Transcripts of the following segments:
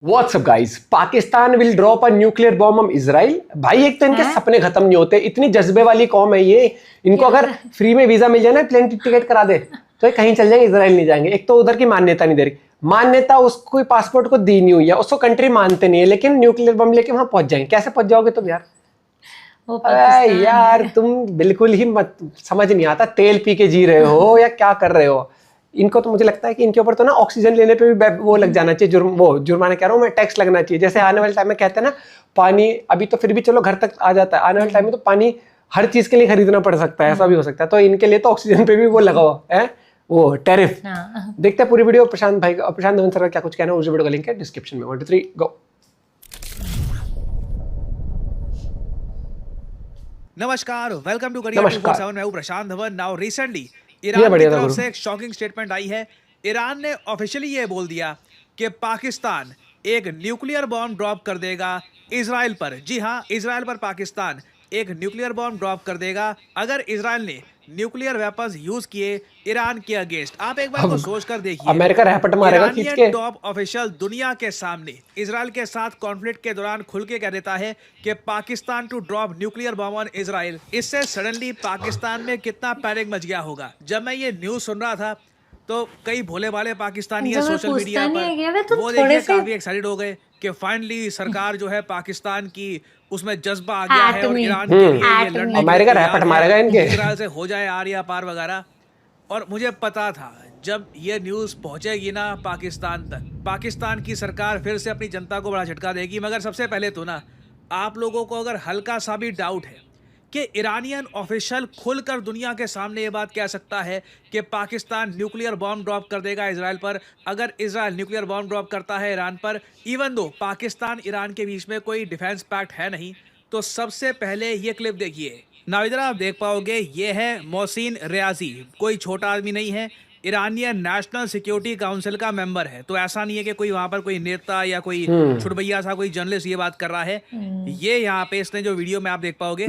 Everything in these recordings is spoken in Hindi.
WhatsApp guys, Pakistan will drop a nuclear bomb on Israel. भाई एक तो इनके सपने खत्म नहीं होते, इतनी जज्बे वाली कौम है ये। इनको अगर फ्री में वीजा मिल जाए ना, प्लेन टिकट करा दे तो ये कहीं चल जाएंगे, इजराइल नहीं जाएंगे। एक तो उधर की मान्यता नहीं दे रही, मान्यता उसको पासपोर्ट को दी नहीं हुई है, उसको कंट्री मानते नहीं है, लेकिन न्यूक्लियर बम लेके वहां पहुंच जाएंगे। कैसे पहुंच जाओगे तुम यार? अरे यार तुम बिल्कुल ही मत, समझ नहीं आता तेल पी के जी रहे हो या क्या कर रहे हो। इनको तो मुझे लगता है कि इनके ऊपर तो ना ऑक्सीजन लेने पे भी वो लग जाना चाहिए, जुर्माना कह रहा हूँ मैं, टैक्स लगना चाहिए। जैसे आने वाले टाइम में कहते हैं ना, पानी अभी तो फिर भी चलो घर तक आ जाता है, आने वाले टाइम में तो पानी हर चीज के लिए खरीदना पड़ सकता है, ऐसा भी हो सकता है। तो इनके लिए तो ऑक्सीजन पे भी वो लगा हुआ है, वो टैरिफ। देखते हैं पूरी वीडियो। प्रशांत धवन सर का क्या कुछ कहना है, उस वीडियो का लिंक है डिस्क्रिप्शन में। 1 2 3 गो। नमस्कार, वेलकम टू करियर 247। मैं हूं प्रशांत धवन। नाउ रिसेंटली ईरान की तरफ से एक शॉकिंग स्टेटमेंट आई है। ईरान ने ऑफिशियली ये बोल दिया कि पाकिस्तान एक न्यूक्लियर बॉम्ब ड्रॉप कर देगा इजराइल पर। जी हां, इजराइल पर पाकिस्तान एक न्यूक्लियर बॉम्ब ड्रॉप कर देगा अगर इजराइल ने न्यूक्लियर वेपन्स यूज किए ईरान के अगेंस्ट। आप एक बार को सोच कर देखिए, अमेरिका रैपट मारेगा खींच के। टॉप ऑफिशियल दुनिया के सामने इजराइल के साथ कॉन्फ्लिक्ट के दौरान खुल के कह देता है कि Pakistan to drop nuclear bomb on Israel. इससे सडनली पाकिस्तान में कितना पैनिक मच गया होगा। जब मैं ये न्यूज सुन रहा था तो कई भोले भाले पाकिस्तानी है सोशल मीडिया पर, वो देखिए काफी एक्साइटेड हो गए कि फाइनली सरकार जो है पाकिस्तान की उसमें जज्बा आ गया है और ईरान के लिए ये लड़ने अमेरिका रैपट मारेगा इनके, इजराइल से हो जाए आर या पार वगैरह। और मुझे पता था जब ये न्यूज़ पहुंचेगी ना पाकिस्तान तक, पाकिस्तान की सरकार फिर से अपनी जनता को बड़ा झटका देगी। मगर सबसे पहले तो ना, आप लोगों को अगर हल्का सा भी डाउट है कि ईरानियन ऑफिशियल खुलकर दुनिया के सामने ये बात कह सकता है कि पाकिस्तान न्यूक्लियर बॉम्ब ड्रॉप कर देगा इजराइल पर, अगर इजराइल न्यूक्लियर बॉम्ब ड्रॉप करता है ईरान पर, इवन दो पाकिस्तान ईरान के बीच में कोई डिफेंस पैक्ट है नहीं, तो सबसे पहले ये क्लिप देखिए ना। इधर आप देख पाओगे, ये है मोहसिन रियाजी, कोई छोटा आदमी नहीं है, ईरानियन नेशनल सिक्योरिटी काउंसिल का मेंबर है। तो ऐसा नहीं है कि कोई वहां पर कोई नेता या कोई छुटभैया सा कोई जर्नलिस्ट ये बात कर रहा है। ये यहाँ पे इसने जो वीडियो में आप देख पाओगे,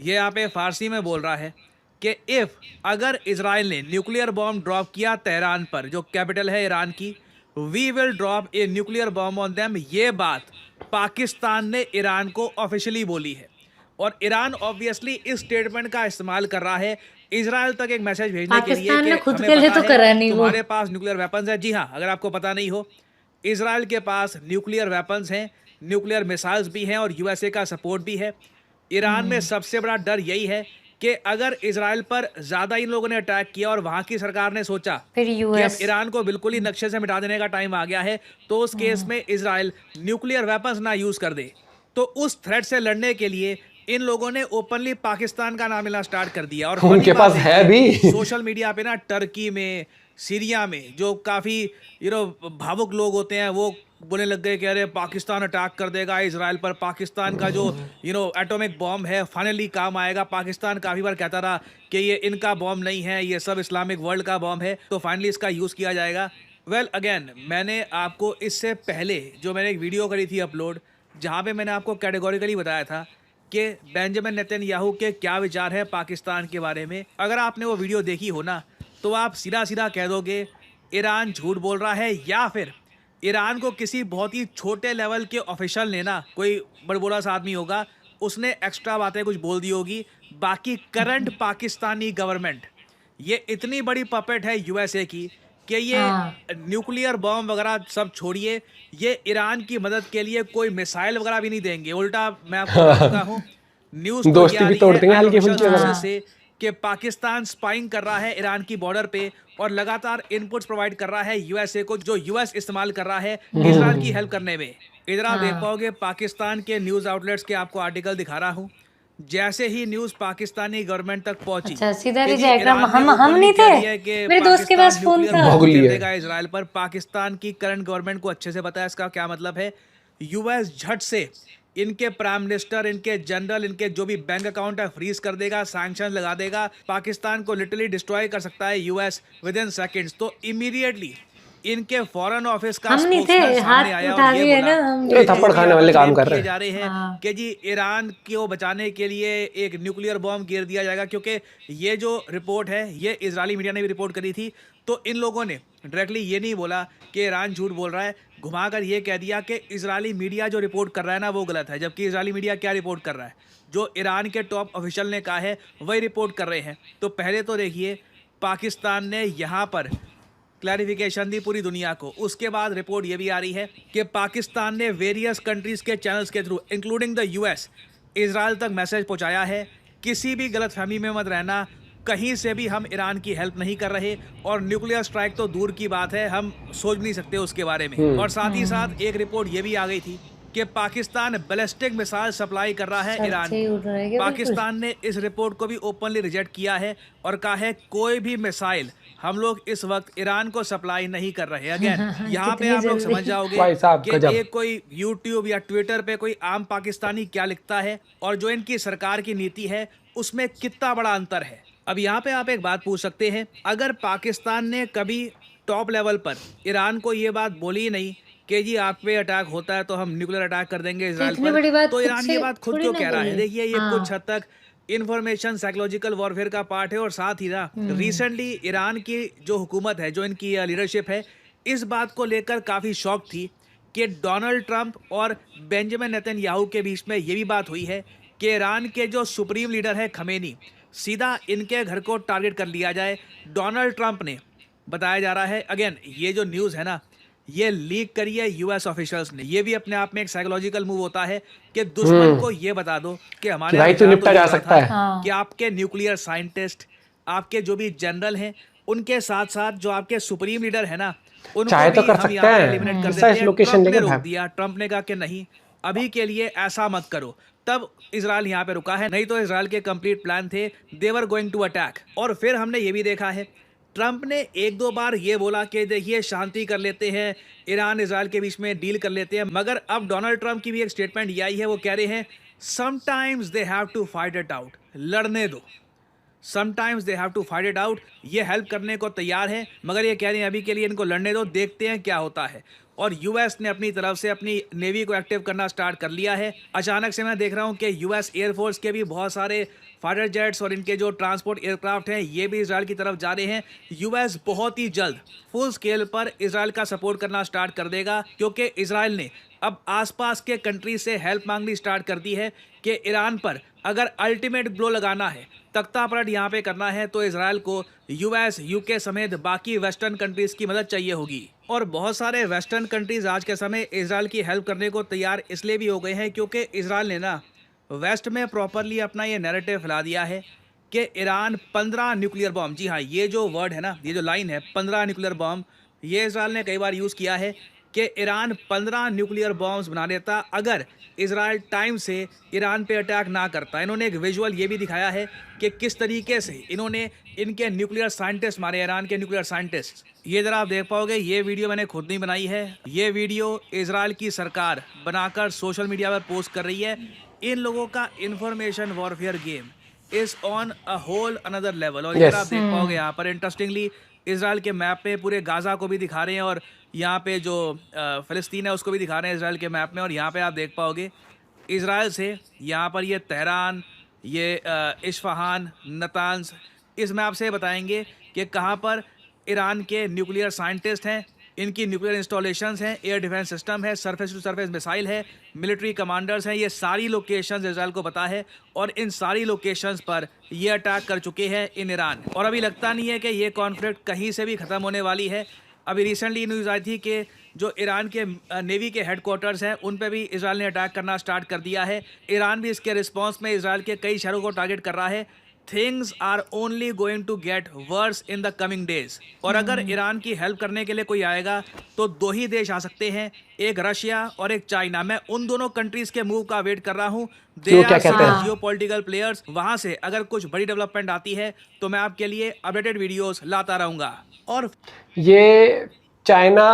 ये यहाँ पे फारसी में बोल रहा है कि इफ अगर इजराइल ने न्यूक्लियर बॉम्ब ड्रॉप किया तेहरान पर, जो कैपिटल है ईरान की, we will drop a nuclear bomb on them. ये बात पाकिस्तान ने ईरान को ऑफिशियली बोली है और ईरान ऑब्वियसली इस स्टेटमेंट का इस्तेमाल कर रहा है इजराइल तक एक मैसेज भेजने के लिए कि खुद के लिए तो करा नहीं, तुम्हारे पास न्यूक्लियर वेपन्स है। जी हाँ, अगर आपको पता नहीं हो, इजराइल के पास न्यूक्लियर वेपन्स हैं, न्यूक्लियर मिसाइल्स भी हैं और यूएसए का सपोर्ट भी है। ईरान में सबसे बड़ा डर यही है कि अगर इजराइल पर ज्यादा इन लोगों ने अटैक किया और वहां की सरकार ने सोचा कि अब ईरान को बिल्कुल ही नक्शे से मिटा देने का टाइम आ गया है, तो उस केस में इजराइल न्यूक्लियर वेपन्स ना यूज कर दे, तो उस थ्रेट से लड़ने के लिए इन लोगों ने ओपनली पाकिस्तान का नाम लेना स्टार्ट कर दिया। और उनके पास है भी सोशल मीडिया पे ना, टर्की में, सीरिया में जो काफी भावुक लोग होते हैं, वो बोलने लग गए कि अरे पाकिस्तान अटैक कर देगा इजराइल पर, पाकिस्तान का जो एटॉमिक बॉम्ब है फाइनली काम आएगा। पाकिस्तान काफी बार कहता रहा कि ये इनका बॉम्ब नहीं है, ये सब इस्लामिक वर्ल्ड का बॉम्ब है, तो फाइनली इसका यूज किया जाएगा। वेल अगेन, मैंने आपको इससे पहले जो मैंने एक वीडियो करी थी अपलोड, जहाँ पे मैंने आपको कैटेगोरिकली बताया था कि बेंजामिन नेतन्याहू के क्या विचार है पाकिस्तान के बारे में। अगर आपने वो वीडियो देखी हो ना, तो आप सीधा सीधा कह दोगे ईरान झूठ बोल रहा है, या फिर ईरान को किसी बहुत ही छोटे लेवल के ऑफिशियल ने ना, कोई बड़बोला सा आदमी होगा, उसने एक्स्ट्रा बातें कुछ बोल दी होगी। बाकी करंट पाकिस्तानी गवर्नमेंट ये इतनी बड़ी पपेट है यूएसए की कि ये न्यूक्लियर बॉम्ब वगैरह सब छोड़िए, ये ईरान की मदद के लिए कोई मिसाइल वगैरह भी नहीं देंगे। उल्टा मैं आपको बता चुका हूँ, न्यूज़ दोस्ती भी तोड़ते हैं हल्की फुल्की से कि पाकिस्तान स्पाइंग कर रहा है ईरान की बॉर्डर पे और लगातार इनपुट्स प्रोवाइड कर रहा है यूएसए को, जो यूएस इस्तेमाल कर रहा है इजराइल की हेल्प करने में। इधर आप देख पाओगे पाकिस्तान के न्यूज आउटलेट्स के आपको आर्टिकल दिखा रहा हूँ। जैसे ही न्यूज पाकिस्तानी गवर्नमेंट तक पहुंची, सीधा हम नहीं थे, मेरे दोस्त के पास फोन था, इजराइल पर। पाकिस्तान की करंट गवर्नमेंट को अच्छे से पता है इसका क्या मतलब है। यूएस झट से इनके प्राइम मिनिस्टर, इनके जनरल, इनके जो भी बैंक अकाउंट है फ्रीज कर देगा, सैंक्शन लगा देगा। पाकिस्तान को लिटरली डिस्ट्रॉय कर सकता है यूएस विद इन सेकंड्स। तो इमीडिएटली इनके फॉरेन ऑफिस का हम नहीं थे, spokesman सामने हाथ आया उठा और ये दिए बोला ना हम। ये थप्पड़ खाने वाले काम कर रहे किए जा रहे हैं हाँ। कि जी ईरान को बचाने के लिए एक न्यूक्लियर बॉम्ब गिर दिया जाएगा, क्योंकि ये जो रिपोर्ट है ये इजरायली मीडिया ने भी रिपोर्ट करी थी। तो इन लोगों ने डायरेक्टली ये नहीं बोला कि ईरान झूठ बोल रहा है, घुमाकर ये कह दिया कि इजरायली मीडिया जो रिपोर्ट कर रहा है ना वो गलत है। जबकि इजरायली मीडिया क्या रिपोर्ट कर रहा है, जो ईरान के टॉप ऑफिशियल ने कहा है वही रिपोर्ट कर रहे हैं। तो पहले तो देखिए पाकिस्तान ने यहाँ पर क्लैरिफिकेशन दी पूरी दुनिया को। उसके बाद रिपोर्ट ये भी आ रही है कि पाकिस्तान ने वेरियस कंट्रीज़ के चैनल्स के through including the US Israel तक मैसेज पहुंचाया है, किसी भी गलतफहमी में मत रहना, कहीं से भी हम ईरान की हेल्प नहीं कर रहे, और न्यूक्लियर स्ट्राइक तो दूर की बात है, हम सोच नहीं सकते उसके बारे में। और साथ ही साथ एक रिपोर्ट ये भी आ गई थी कि पाकिस्तान बैलिस्टिक मिसाइल सप्लाई कर रहा है ईरान सच्चे उड़ रहे हैं क्या पाकिस्तान ने इस रिपोर्ट को भी ओपनली रिजेक्ट किया है और कहा है कोई भी मिसाइल हम लोग इस वक्त ईरान को सप्लाई नहीं कर रहे। अगेन यहाँ पे आप लोग समझ जाओगे भाई साहब, कि गजब। एक कोई यूट्यूब या ट्विटर पे कोई आम पाकिस्तानी क्या लिखता है और जो इनकी सरकार की नीति है उसमें कितना बड़ा अंतर है। अब यहाँ पे आप एक बात पूछ सकते हैं, अगर पाकिस्तान ने कभी टॉप लेवल पर ईरान को ये बात बोली ही नहीं कि जी आप पे अटैक होता है तो हम न्यूक्लियर अटैक कर देंगे इजराइल इतनी बड़ी पर, बात तो खुद ईरान से ये बात खुद थोड़ी क्यों ना कह रहा है? बोली। देखिए ये हाँ। कुछ हद तक इंफॉर्मेशन साइकोलॉजिकल वॉरफेयर का पार्ट है। और साथ ही ना रिसेंटली ईरान की जो हुकूमत है, जो इनकी लीडरशिप है, इस बात को लेकर काफ़ी शॉक थी कि डोनाल्ड ट्रंप और बेंजामिन नेतन्याहू के बीच में ये भी बात हुई है कि ईरान के जो सुप्रीम लीडर है खमेनी, सीधा इनके घर को टारगेट कर लिया जाए। डोनाल्ड ट्रंप ने बताया जा रहा है, अगेन ये जो न्यूज़ है ना ये लीक करी है यूएस ऑफिशियल्स ने। ये भी अपने आप में एक साइकोलॉजिकल मूव होता है कि दुश्मन को ये बता दो कि हमारे भाई तो यहाँ निपटा ये जा हुआ सकता था है। हाँ। कि आपके न्यूक्लियर साइंटिस्ट, आपके जो भी जनरल हैं, उनके साथ साथ जो आपके सुप्रीम लीडर है ना उनको चाहे तो भी कर हम सकते यहाँ पे हैं। एलिमिनेट कर प्रिसाइज देते हैं। लोकेशन ट्रंप ने लेके रोक भाग। दिया, ट्रंप ने कहा कि नहीं अभी के लिए ऐसा मत करो, तब इजराइल यहाँ पे रुका है, नहीं तो इजराइल के कंप्लीट प्लान थे, देवर गोइंग टू अटैक। और फिर हमने ये भी देखा है ट्रंप ने एक दो बार ये बोला कि देखिए शांति कर लेते हैं, ईरान इजराइल के बीच में डील कर लेते हैं, मगर अब डोनाल्ड ट्रंप की भी एक स्टेटमेंट ये आई है, वो कह रहे हैं sometimes they have to fight it out, लड़ने दो, sometimes they have to fight it out. ये हेल्प करने को तैयार है, मगर ये कह रहे हैं अभी के लिए इनको लड़ने दो, देखते हैं क्या होता है। और यूएस ने अपनी तरफ से अपनी नेवी को एक्टिव करना स्टार्ट कर लिया है। अचानक से मैं देख रहा हूँ कि यूएस एयरफोर्स के भी बहुत सारे फाइटर जेट्स और इनके जो ट्रांसपोर्ट एयरक्राफ्ट हैं ये भी इजराइल की तरफ जा रहे हैं। यूएस बहुत ही जल्द फुल स्केल पर इजराइल का सपोर्ट करना स्टार्ट कर देगा, क्योंकि इजराइल ने अब आसपास के कंट्री से हेल्प मांगनी स्टार्ट कर दी है कि ईरान पर अगर अल्टीमेट ब्लो लगाना है, तख्ता पलट यहाँ पे करना है, तो इजराइल को यूएस, यूके समेत बाकी वेस्टर्न कंट्रीज की मदद चाहिए होगी। और बहुत सारे वेस्टर्न कंट्रीज आज के समय इजराइल की हेल्प करने को तैयार इसलिए भी हो गए हैं क्योंकि इजराइल ने ना वेस्ट में प्रॉपरली अपना ये नैरेटिव फैला दिया है कि ईरान 15 न्यूक्लियर बॉम्ब, जी हाँ ये जो वर्ड है ना, ये जो लाइन है 15 न्यूक्लियर बॉम्ब, ये इजराइल ने कई बार यूज़ किया है कि ईरान 15 न्यूक्लियर बॉम्ब्स बना देता अगर इजराइल टाइम से ईरान पे अटैक ना करता। इन्होंने एक विजुअल ये भी दिखाया है कि किस तरीके से इन्होंने इनके न्यूक्लियर साइंटिस्ट मारे, ईरान के न्यूक्लियर साइंटिस्ट। ये ज़रा आप देख पाओगे, ये वीडियो मैंने खुद नहीं बनाई है, ये वीडियो इजराइल की सरकार बनाकर सोशल मीडिया पर पोस्ट कर रही है। इन लोगों का information warfare game is on a whole another level. और ये आप देख पाओगे यहाँ पर इंटरेस्टिंगली इजराइल के मैप पे पूरे गाज़ा को भी दिखा रहे हैं और यहाँ पे जो फ़लस्तीन है उसको भी दिखा रहे हैं इजराइल के मैप में। और यहाँ पे आप देख पाओगे इजराइल से यहाँ पर ये तेहरान, ये इस्फहान, नतान्स, इस मैप से बताएंगे कि कहाँ पर ईरान के न्यूक्लियर साइंटिस्ट हैं, इनकी न्यूक्लियर इंस्टॉलेशंस हैं, एयर डिफेंस सिस्टम है, सरफेस टू सरफेस मिसाइल है, मिलिट्री कमांडर्स हैं। ये सारी लोकेशंस इजराइल को पता है और इन सारी लोकेशंस पर ये अटैक कर चुके हैं इन ईरान। और अभी लगता नहीं है कि ये कॉन्फ्लिक्ट कहीं से भी ख़त्म होने वाली है। अभी रिसेंटली न्यूज़ आई थी कि जो ईरान के नेवी के हेडक्वार्टर्स हैं उन पे भी इजराइल ने अटैक करना स्टार्ट कर दिया है। ईरान भी इसके रिस्पॉन्स में इजराइल के कई शहरों को टारगेट कर रहा है। Things are only going to get worse in the coming days. और अगर ईरान की हेल्प करने के लिए कोई आएगा तो दो ही देश आ सकते हैं, एक रशिया और एक चाइना। मैं उन दोनों कंट्रीज के मूव का वेट कर रहा हूँ। They are geopolitical players. वहां से अगर कुछ बड़ी डेवलपमेंट आती है तो मैं आपके लिए अपडेटेड वीडियोस लाता रहूंगा। और ये चाइना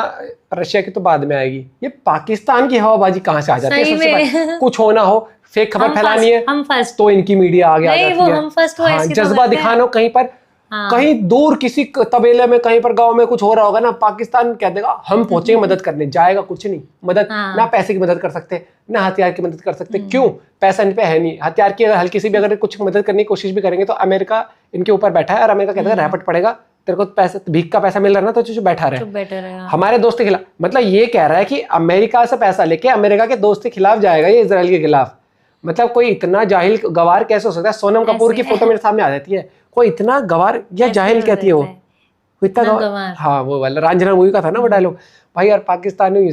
रशिया की तो बाद में आएगी, ये पाकिस्तान की हवाबाजी कहाँ से आ जाती है? सबसे पहले कुछ होना हो, फेक खबर फैलानी है, हम फर्स्ट तो इनकी मीडिया आगे आ जाती है। हम फर्स्ट हाँ, जज्बा दिखाना हो कहीं पर, हाँ। कहीं दूर किसी तबेले में कहीं पर गांव में कुछ हो रहा होगा ना, पाकिस्तान कह देगा हम पहुंचेंगे मदद करने, जाएगा कुछ नहीं मदद। हाँ। ना पैसे की मदद कर सकते, ना हथियार की मदद कर सकते। क्यों? पैसा इन पे है नहीं। हथियार की अगर हल्की सी भी अगर कुछ मदद करने की कोशिश भी करेंगे तो अमेरिका इनके ऊपर बैठा है और अमेरिका कहता है रैपट पड़ेगा, तेरे को पैसा भीख का पैसा मिल रहा है ना तो चुप बैठा रहे। बेटर है। हमारे दोस्त के खिलाफ, मतलब ये कह रहा है कि अमेरिका से पैसा लेके अमेरिका के दोस्त के खिलाफ जाएगा ये इजराइल के खिलाफ। मतलब कोई इतना जाहिल गवार कैसे हो सकता है? सोनम कपूर की फोटो मेरे सामने आ जाती है, कोई इतना गवार या जाहिल कहती है वो इतना गवार। हाँ वो वाला रांझना मूवी का था ना वो डायलॉग। भाई यार पाकिस्तानी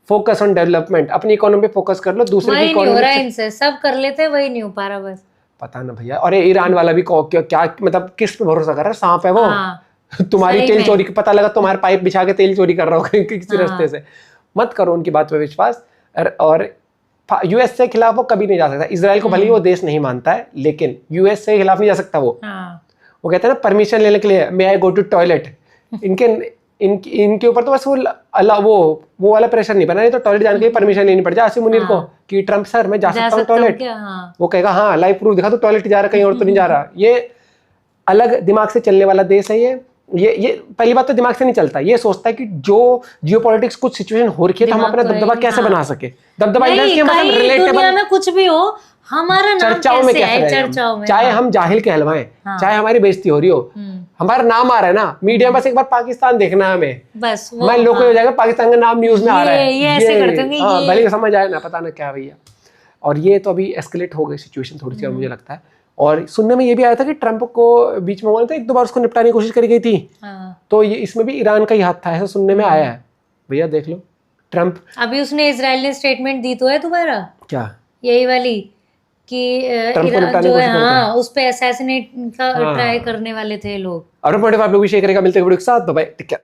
फोकस ऑन डेवलपमेंट, अपनी इकोनॉमी पे फोकस कर लो, दूसरे की इकोनॉमी इनसे सब कर लेते, वही नहीं हो पा रहा बस। पता ना भैया। और ईरान वाला भी क्या मतलब किस पे भरोसा कर रहा है? सांप है वो। तुम्हारी तेल चोरी पता लगा तुम्हारे पाइप बिछा के तेल चोरी कर रहा हो किसी रास्ते से। मत करो उनकी बात पे विश्वास। और यूएस के खिलाफ वो कभी नहीं जा सकता। इजराइल को भले ही वो देश नहीं मानता है लेकिन यूएस के खिलाफ नहीं जा सकता वो। वो कहते हैं ना परमिशन लेने के लिए मे आई गो टू टॉयलेट। इनके ऊपर तो बस वो वाला प्रेशर नहीं बना, नहीं तो टॉयलेट जाने के लिए परमिशन लेनी पड़ जाए आसिम मुनीर को कि ट्रम्प सर मैं जा सकता हूँ टॉयलेट। वो कहेगा हाँ लाइव प्रूफ दिखा, तो टॉयलेट जा रहा कहीं और तो नहीं जा रहा। ये अलग दिमाग से चलने वाला देश है ये पहली बात तो दिमाग से नहीं चलता, ये सोचता है कि जो जियोपॉलिटिक्स कुछ सिचुएशन हो रही है तो हम अपना दबदबा कैसे बना सके। दबदबा दुनिया में कुछ भी हो हमारा नाम चर्चाओं में कैसे चर्चाओं में, चाहे हम जाहिल कहलवाएं, चाहे हमारी बेइज्जती हो रही हो, हमारा नाम आ रहा है ना मीडिया में, बस एक बार पाकिस्तान देखना है हमें, बस मैं लोग हो जाएगा पाकिस्तान का नाम न्यूज में आ रहा है, ये ऐसे करते होंगे, हाँ भले समझ आए ना पता ना क्या भैया। और ये तो अभी एस्केलेट हो गई सिचुएशन थोड़ी सी मुझे लगता है। और सुनने में ये भी आया था कि ट्रंप को बीच में बोला था 1-2 बार उसको निपटाने की कोशिश करी गई थी। तो ये इसमें भी ईरान का ही हाथ था, ऐसा सुनने में आया है। भैया देख लो ट्रंप अभी उसने इजराइल ने स्टेटमेंट दी तो है दोबारा, क्या यही वाली कि ईरान जो है हाँ उस पे असैसिनेट का ट्राई करने वाले थे लोग। और आप लोग भी शेयर करेगा। मिलते हैं वीडियो के साथ, बाय बाय, टेक केयर।